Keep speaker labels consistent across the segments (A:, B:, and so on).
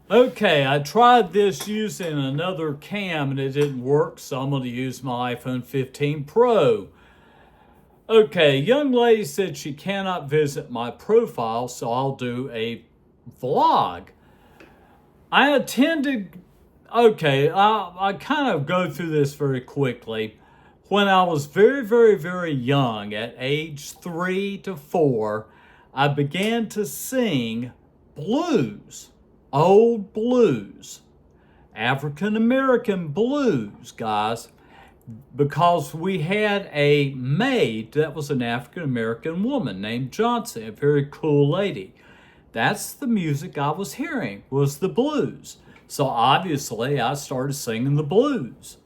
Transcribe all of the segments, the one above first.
A: Okay, I tried this using another cam and it didn't work, so I'm going to use my iPhone 15 Pro. Okay, young lady said she cannot visit my profile, so I'll do a vlog. I attended, okay, I kind of go through this very quickly. When I was very, very, very young, at age 3 to 4, I began to sing blues, old blues, African American blues, guys, because we had a maid that was an African American woman named Johnson, a very cool lady. That's the music I was hearing, was the blues. So obviously I started singing the blues.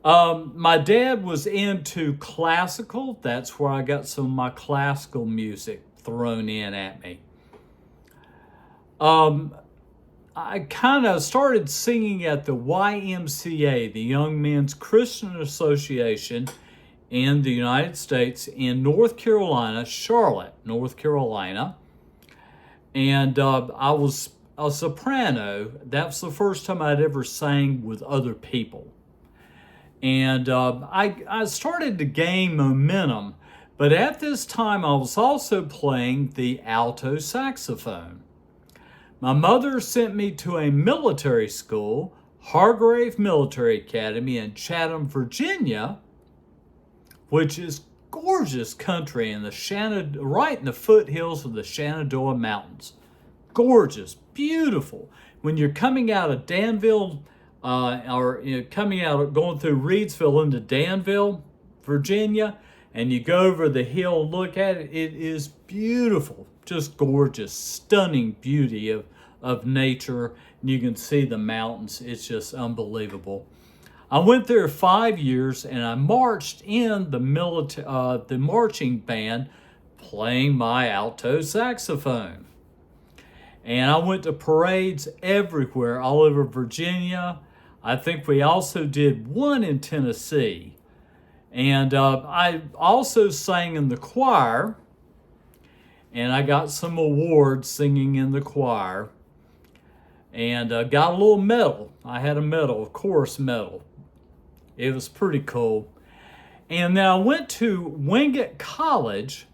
A: My dad was into classical. That's where I got some of my classical music thrown in at me. Um, I kind of started singing at the YMCA, the Young Men's Christian Association in the United States, in North Carolina, Charlotte, North Carolina. And I was a soprano. That's the first time I'd ever sang with other people. And I started to gain momentum, but at this time I was also playing the alto saxophone. My mother sent me to a military school, Hargrave Military Academy in Chatham, Virginia, which is gorgeous country in the right in the foothills of the Shenandoah Mountains. Gorgeous, beautiful. When you're coming out of Danville, coming out, going through Reidsville into Danville, Virginia, and you go over the hill and look at it, it is beautiful, just gorgeous, stunning beauty of nature. You can see the mountains. It's just unbelievable. I went there 5 years and I marched in the marching band playing my alto saxophone. And I went to parades everywhere, all over Virginia. I think we also did one in Tennessee. And I also sang in the choir, and I got some awards singing in the choir. And got a little medal. I had a medal, a chorus medal. It was pretty cool. And then I went to Wingate College,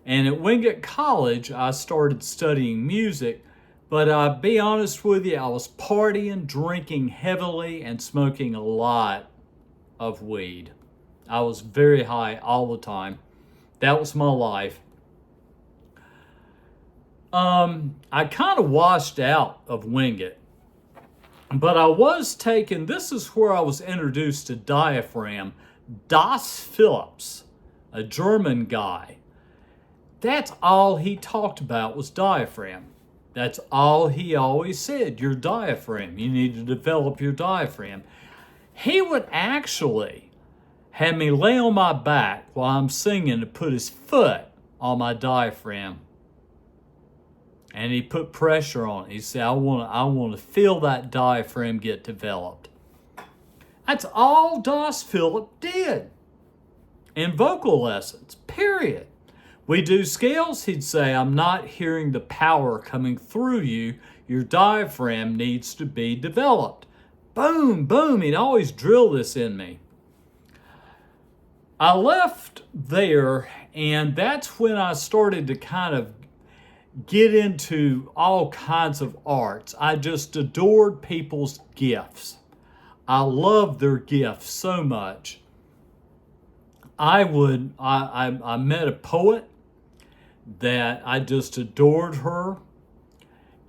A: and at Wingate College, I started studying music. But I'll be honest with you, I was partying, drinking heavily, and smoking a lot of weed. I was very high all the time. That was my life. I kind of washed out of Wingate. But I was taken, this is where I was introduced to diaphragm. Das Phillips, a German guy. That's all he talked about was diaphragm. That's all he always said, your diaphragm. You need to develop your diaphragm. He would actually have me lay on my back while I'm singing to put his foot on my diaphragm. And he put pressure on it. He said, I want to feel that diaphragm get developed. That's all Das Philip did in vocal lessons, period. We do scales, he'd say, I'm not hearing the power coming through you. Your diaphragm needs to be developed. Boom, boom, he'd always drill this in me. I left there, and that's when I started to kind of get into all kinds of arts. I just adored people's gifts. I loved their gifts so much. I met a poet that I just adored her,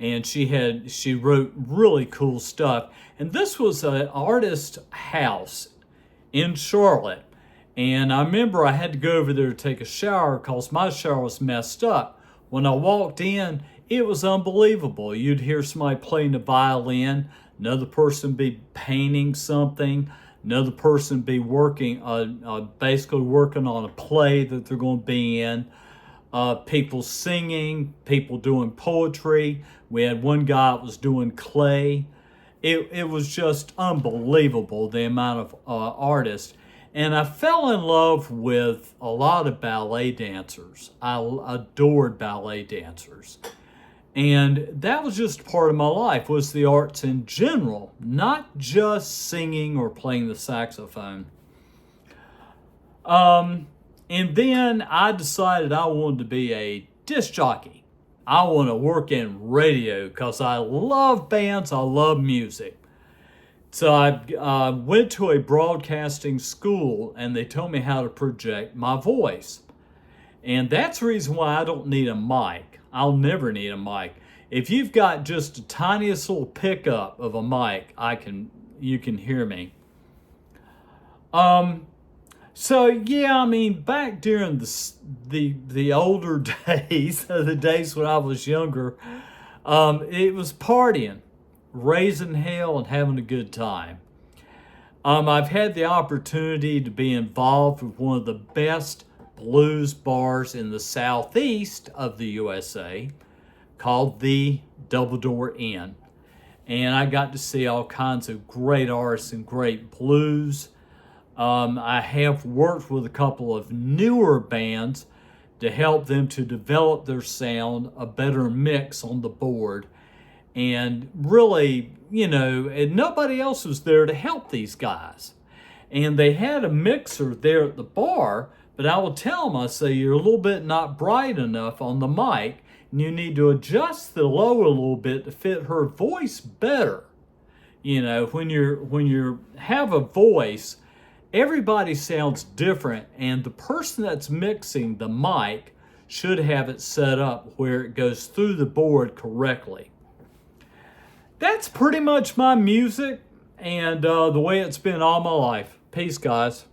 A: and she wrote really cool stuff. And this was an artist house in Charlotte, and I remember I had to go over there to take a shower because my shower was messed up. When I walked in, it was unbelievable. You'd hear somebody playing the violin, another person be painting something, another person be basically working on a play that they're going to be in. People singing, people doing poetry. We had one guy that was doing clay. It was just unbelievable, the amount of artists. And I fell in love with a lot of ballet dancers. I adored ballet dancers. And that was just part of my life, was the arts in general, not just singing or playing the saxophone. And then I decided I wanted to be a disc jockey. I want to work in radio because I love bands, I love music. So I went to a broadcasting school and they told me how to project my voice. And that's the reason why I don't need a mic. I'll never need a mic. If you've got just the tiniest little pickup of a mic, you can hear me. So yeah, I mean, back during the older days, the days when I was younger, it was partying, raising hell, and having a good time. I've had the opportunity to be involved with one of the best blues bars in the southeast of the USA, called the Double Door Inn. And I got to see all kinds of great artists and great blues. I have worked with a couple of newer bands to help them to develop their sound, a better mix on the board. And really, and nobody else was there to help these guys. And they had a mixer there at the bar, but I will tell them, I say, you're a little bit not bright enough on the mic, and you need to adjust the low a little bit to fit her voice better. When you have a voice, everybody sounds different, and the person that's mixing the mic should have it set up where it goes through the board correctly. That's pretty much my music and the way it's been all my life. Peace, guys.